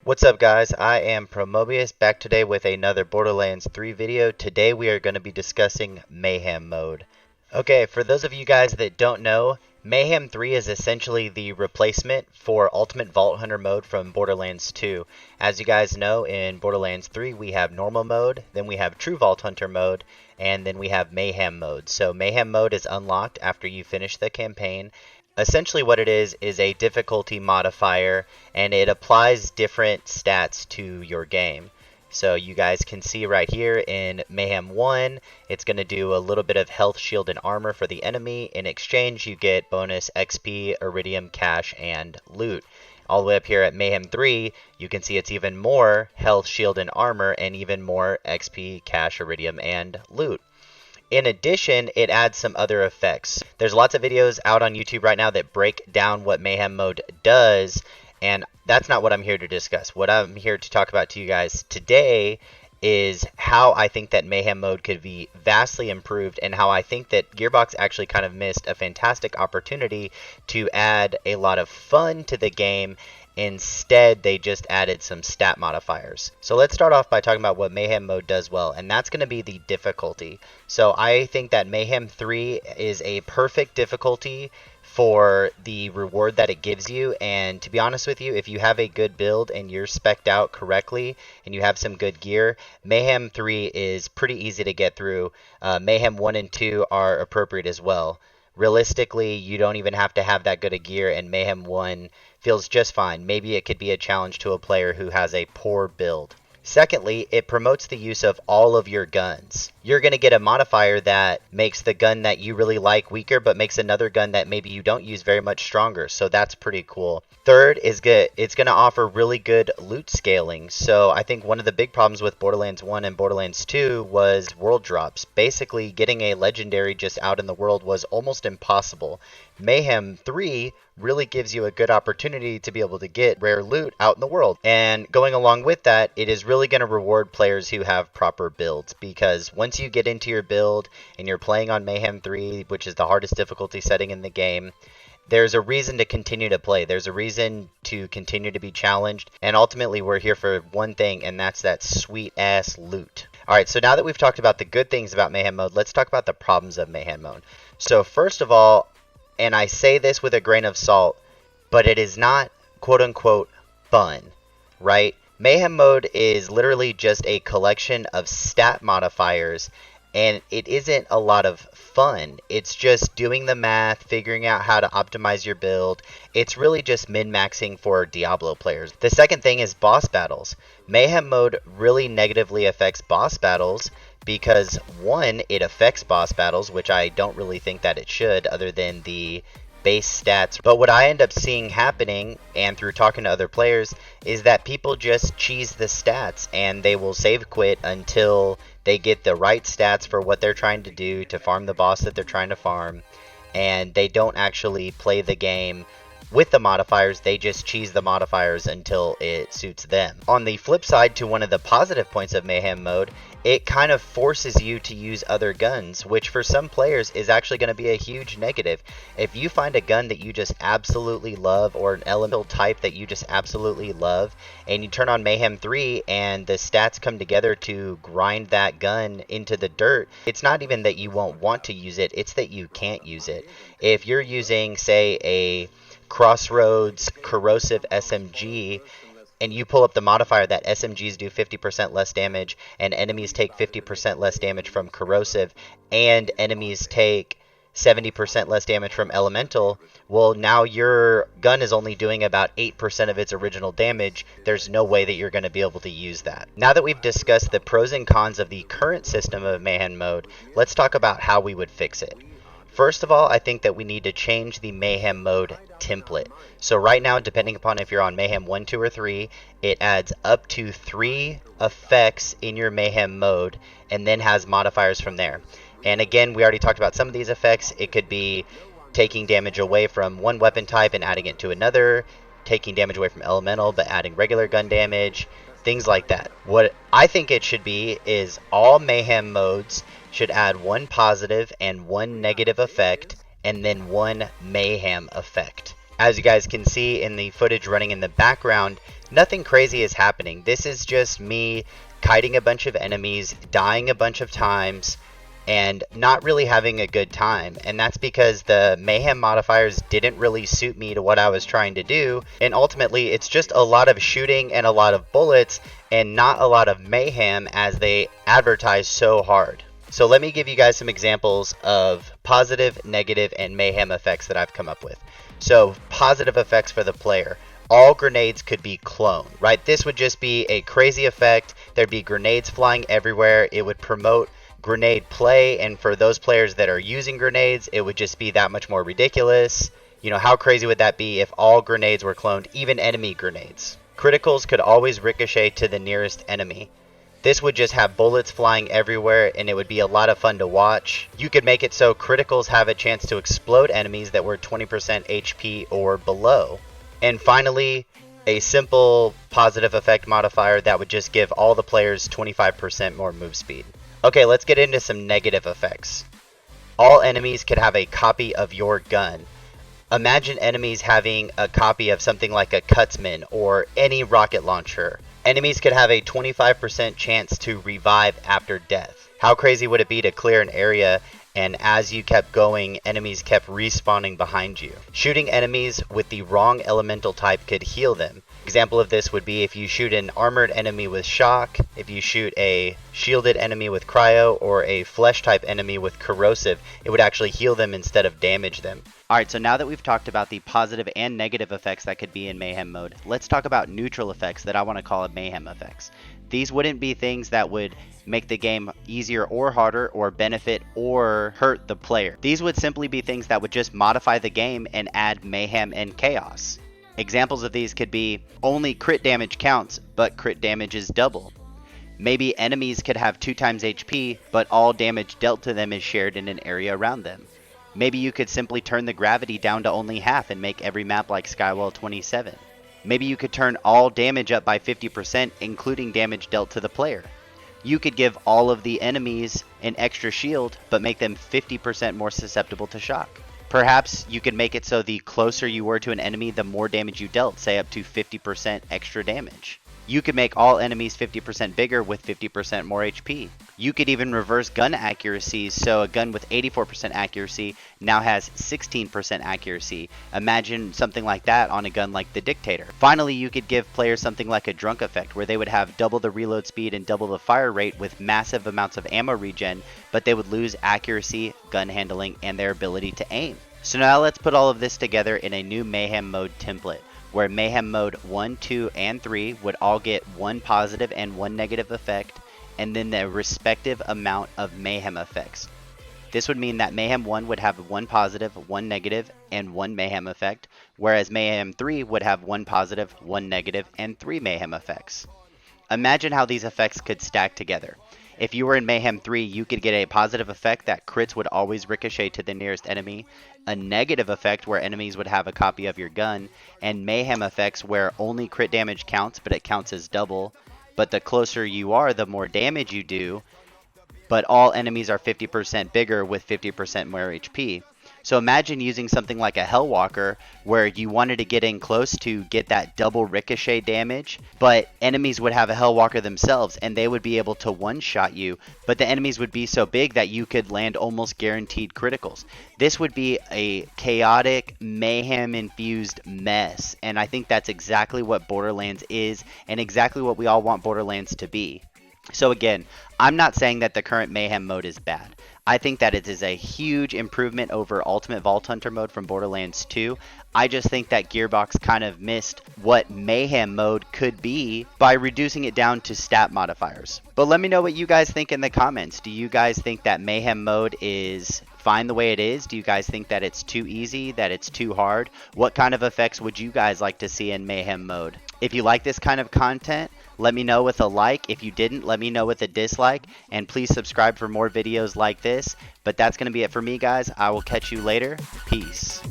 What's up guys, I am proMobius back today with another Borderlands 3 video. Today we are going to be discussing Mayhem Mode. Okay, for those of you guys that don't know, Mayhem 3 is essentially the replacement for Ultimate Vault Hunter mode from Borderlands 2. As you guys know, in Borderlands 3 we have normal mode, then we have True Vault Hunter mode, and then we have Mayhem Mode. So Mayhem Mode is unlocked after you finish the campaign. Essentially what it is a difficulty modifier, and it applies different stats to your game. So you guys can see right here in Mayhem 1, it's going to do a little bit of health, shield, and armor for the enemy. In exchange, you get bonus XP, iridium, cash, and loot. All the way up here at Mayhem 3, you can see it's even more health, shield, and armor, and even more XP, cash, iridium, and loot. In addition, it adds some other effects. There's lots of videos out on YouTube right now that break down what Mayhem Mode does, and that's not what I'm here to discuss. What I'm here to talk about to you guys today is how I think that Mayhem Mode could be vastly improved, and how I think that Gearbox actually kind of missed a fantastic opportunity to add a lot of fun to the game. Instead, they just added some stat modifiers. So let's start off by talking about what Mayhem Mode does well, and that's going to be the difficulty. So I think that Mayhem 3 is a perfect difficulty for the reward that it gives you, and to be honest with you, if you have a good build and you're spec'd out correctly and you have some good gear, Mayhem 3 is pretty easy to get through. Mayhem 1 and 2 are appropriate as well. Realistically, you don't even have to have that good of gear, and Mayhem 1 feels just fine. Maybe it could be a challenge to a player who has a poor build. Secondly, it promotes the use of all of your guns. You're going to get a modifier that makes the gun that you really like weaker, but makes another gun that maybe you don't use very much stronger. So that's pretty cool. Third is good. It's going to offer really good loot scaling. So I think one of the big problems with Borderlands 1 and Borderlands 2 was world drops. Basically, getting a legendary just out in the world was almost impossible. Mayhem 3 really gives you a good opportunity to be able to get rare loot out in the world. And going along with that, it is really going to reward players who have proper builds, because once you get into your build and you're playing on Mayhem 3, which is the hardest difficulty setting in the game, there's a reason to continue to play. There's a reason to continue to be challenged. And ultimately, we're here for one thing, and that's that sweet-ass loot. Alright, so now that we've talked about the good things about Mayhem Mode, let's talk about the problems of Mayhem Mode. So first of all, and I say this with a grain of salt, but it is not quote-unquote fun, right? Mayhem Mode is literally just a collection of stat modifiers, and it isn't a lot of fun. It's just doing the math, figuring out how to optimize your build. It's really just min-maxing for Diablo players. The second thing is boss battles. Mayhem Mode really negatively affects boss battles because, one, it affects boss battles, which I don't really think that it should, other than the base stats. But what I end up seeing happening, and through talking to other players, is that people just cheese the stats, and they will save quit until they get the right stats for what they're trying to do to farm the boss that they're trying to farm, and they don't actually play the game with the modifiers. They just cheese the modifiers until it suits them. On the flip side, to one of the positive points of Mayhem Mode, it kind of forces you to use other guns, which for some players is actually going to be a huge negative. If you find a gun that you just absolutely love, or an elemental type that you just absolutely love, and you turn on Mayhem 3 and the stats come together to grind that gun into the dirt, it's not even that you won't want to use it, it's that you can't use it. If you're using, say, a Crossroads corrosive SMG, and you pull up the modifier that SMGs do 50% less damage, and enemies take 50% less damage from corrosive, and enemies take 70% less damage from elemental, well, now your gun is only doing about 8% of its original damage. There's no way that you're going to be able to use that. Now that we've discussed the pros and cons of the current system of Mayhem Mode, let's talk about how we would fix it. First of all, I think that we need to change the Mayhem Mode template. So right now, depending upon if you're on Mayhem 1, 2, or 3, it adds up to 3 effects in your Mayhem Mode, and then has modifiers from there. And again, we already talked about some of these effects. It could be taking damage away from one weapon type and adding it to another, taking damage away from elemental but adding regular gun damage, things like that. What I think it should be is all Mayhem Modes should add one positive and one negative effect, and then one mayhem effect. As you guys can see in the footage running in the background, Nothing crazy is happening. This is just me kiting a bunch of enemies, dying a bunch of times, and not really having a good time. And that's because the mayhem modifiers didn't really suit me to what I was trying to do. And ultimately, it's just a lot of shooting and a lot of bullets and not a lot of mayhem as they advertise so hard. So let me give you guys some examples of positive, negative, and mayhem effects that I've come up with. So positive effects for the player. All grenades could be cloned, right? This would just be a crazy effect. There'd be grenades flying everywhere. It would promote grenade play, and for those players that are using grenades, it would just be that much more ridiculous. You know, how crazy would that be if all grenades were cloned, even enemy grenades? Criticals could always ricochet to the nearest enemy. This would just have bullets flying everywhere, and it would be a lot of fun to watch. You could make it so criticals have a chance to explode enemies that were 20% HP or below. And finally, a simple positive effect modifier that would just give all the players 25% more move speed. Okay, let's get into some negative effects. All enemies could have a copy of your gun. Imagine enemies having a copy of something like a Cutsman or any rocket launcher. Enemies could have a 25% chance to revive after death. How crazy would it be to clear an area and as you kept going, enemies kept respawning behind you? Shooting enemies with the wrong elemental type could heal them. Example of this would be if you shoot an armored enemy with shock, if you shoot a shielded enemy with cryo, or a flesh type enemy with corrosive, it would actually heal them instead of damage them. Alright, so now that we've talked about the positive and negative effects that could be in Mayhem mode, let's talk about neutral effects that I want to call Mayhem effects. These wouldn't be things that would make the game easier or harder, or benefit or hurt the player. These would simply be things that would just modify the game and add mayhem and chaos. Examples of these could be only crit damage counts, but crit damage is double. Maybe enemies could have 2 times HP, but all damage dealt to them is shared in an area around them. Maybe you could simply turn the gravity down to only half and make every map like Skywall 27. Maybe you could turn all damage up by 50%, including damage dealt to the player. You could give all of the enemies an extra shield, but make them 50% more susceptible to shock. Perhaps you could make it so the closer you were to an enemy, the more damage you dealt, say up to 50% extra damage. You could make all enemies 50% bigger with 50% more HP. You could even reverse gun accuracy, so a gun with 84% accuracy now has 16% accuracy. Imagine something like that on a gun like the Dictator. Finally, you could give players something like a drunk effect, where they would have double the reload speed and double the fire rate with massive amounts of ammo regen, but they would lose accuracy, gun handling, and their ability to aim. So now let's put all of this together in a new Mayhem mode template, where Mayhem mode 1, 2, and 3 would all get one positive and one negative effect, and then the respective amount of mayhem effects. This would mean that Mayhem 1 would have one positive, one negative, and one mayhem effect, whereas Mayhem 3 would have one positive, one negative, and 3 mayhem effects. Imagine how these effects could stack together. If you were in Mayhem 3, you could get a positive effect that crits would always ricochet to the nearest enemy, a negative effect where enemies would have a copy of your gun, and mayhem effects where only crit damage counts, but it counts as double. But the closer you are, the more damage you do, but all enemies are 50% bigger with 50% more HP. So imagine using something like a Hellwalker, where you wanted to get in close to get that double ricochet damage, but enemies would have a Hellwalker themselves, and they would be able to one-shot you, but the enemies would be so big that you could land almost guaranteed criticals. This would be a chaotic, mayhem-infused mess, and I think that's exactly what Borderlands is, and exactly what we all want Borderlands to be. So again, I'm not saying that the current Mayhem mode is bad. I think that it is a huge improvement over Ultimate Vault Hunter mode from Borderlands 2. I just think that Gearbox kind of missed what Mayhem mode could be by reducing it down to stat modifiers. But let me know what you guys think in the comments. Do you guys think that Mayhem mode is fine the way it is? Do you guys think that it's too easy, that it's too hard? What kind of effects would you guys like to see in Mayhem mode? If you like this kind of content, let me know with a like. If you didn't, let me know with a dislike. And please subscribe for more videos like this. But that's going to be it for me, guys. I will catch you later. Peace.